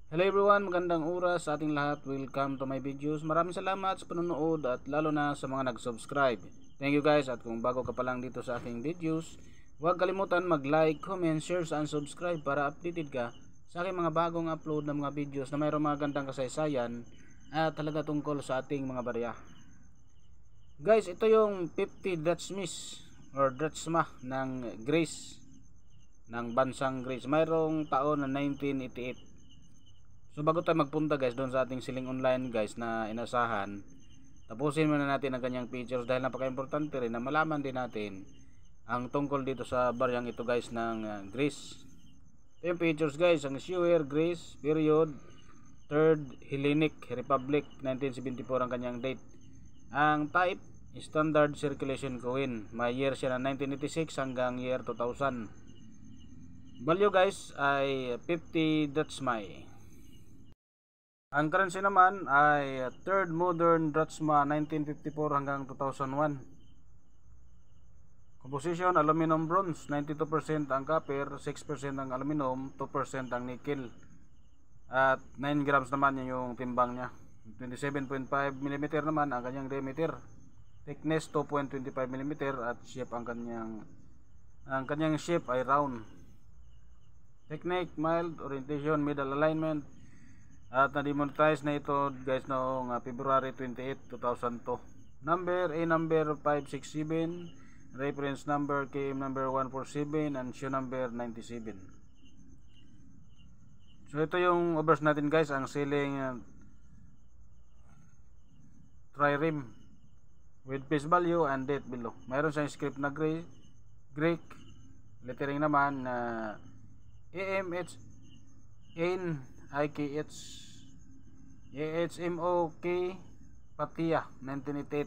Hello everyone, magandang oras sa ating lahat. Welcome to my videos. Maraming salamat sa panonood at lalo na sa mga nag-subscribe. Thank you guys, at kung bago ka pa lang dito sa aking videos, huwag kalimutan mag-like, comment, share, and subscribe para updated ka sa aking mga bagong upload ng mga videos na mayroong mga gandang kasaysayan at talaga tungkol sa ating mga barya. Guys, ito yung 50 Drachmas or Drachma ng Greece, ng bansang Greece. Mayroong taon na 1988. So bago tayo magpunta guys doon sa ating siling online guys na inasahan, tapusin muna natin ang kanyang features dahil napaka-importante rin na malaman din natin ang tungkol dito sa baryang ito guys ng Greece. Ito yung features guys, ang year Greece, period, 3rd Hellenic Republic, 1974 ang kanyang date. Ang type, standard circulation coin, may year siya na 1986 hanggang year 2000. Value guys ay 50 drachmae. Ang currency naman ay 3rd Modern Drachma 1954 hanggang 2001. Composition, aluminum bronze, 92% ang copper, 6% ang aluminum, 2% ang nickel. At 9 grams naman yung timbang niya. 27.5 mm naman ang kanyang diameter. Thickness 2.25 mm at shape ang kanyang shape ay round. Technique, mild, orientation, middle alignment. At na-demonetize na ito guys noong February 28, 2002. Number A number 567, reference number KM number 147 and shoe number 97. So ito yung overs natin guys, ang ceiling trireme with face value and date below. Mayroon siyang script na Greek, lettering naman na AMH in IKH AHMOK Patia 1988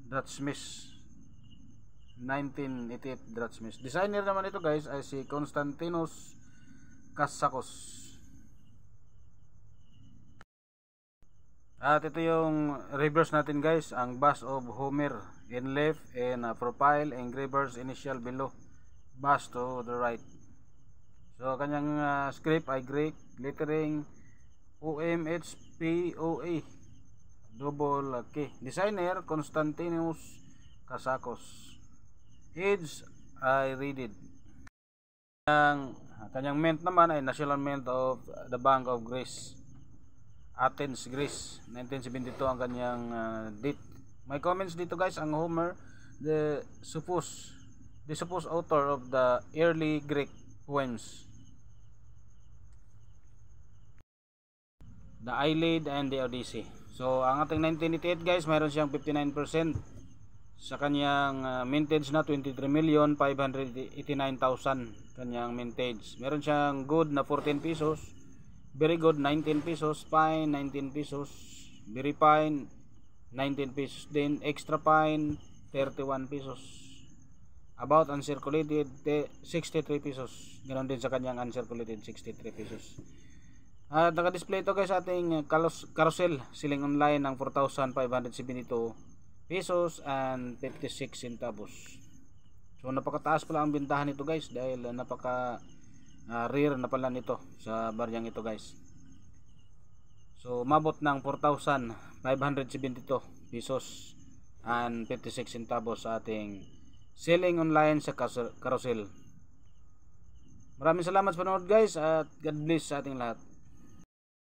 Drachmas 1988 Drachmas. Designer naman ito guys ay si Konstantinos Kassakos. At ito yung reverse natin guys, ang bust of Homer in left and profile, engraver's initial below, bust to the right. So kanyang script ay Greek, lettering OMHPOA double K. Designer Konstantinos Kassakos. Age ay readed. Ang kanyang mint naman ay National Mint of the Bank of Greece, Athens, Greece, 1972 ang kanyang date. May comments dito guys, ang Homer, the supposed author of the early Greek poems, the Iliad and the Odyssey. So ang ating 1988 guys, mayroon siyang 59% sa kanyang mintage na 23,589,000 kanyang mintage. Meron siyang good na 14 pesos, very good 19 pesos, fine 19 pesos, very fine 19 pesos, then extra fine 31 pesos. About uncirculated 63 pesos. Ganoon din sa kanyang uncirculated 63 pesos. At naka-display ito guys sa ating carousel siling online ng 4,572 pesos and 56 centavos. So napakataas pala ang bintahan nito guys dahil napaka rare na pala nito sa baryang ito guys. So mabot ng 4,572 pesos and 56 centavos sa ating selling online sa carousel. Maraming salamat sa panonood guys at God bless sa ating lahat.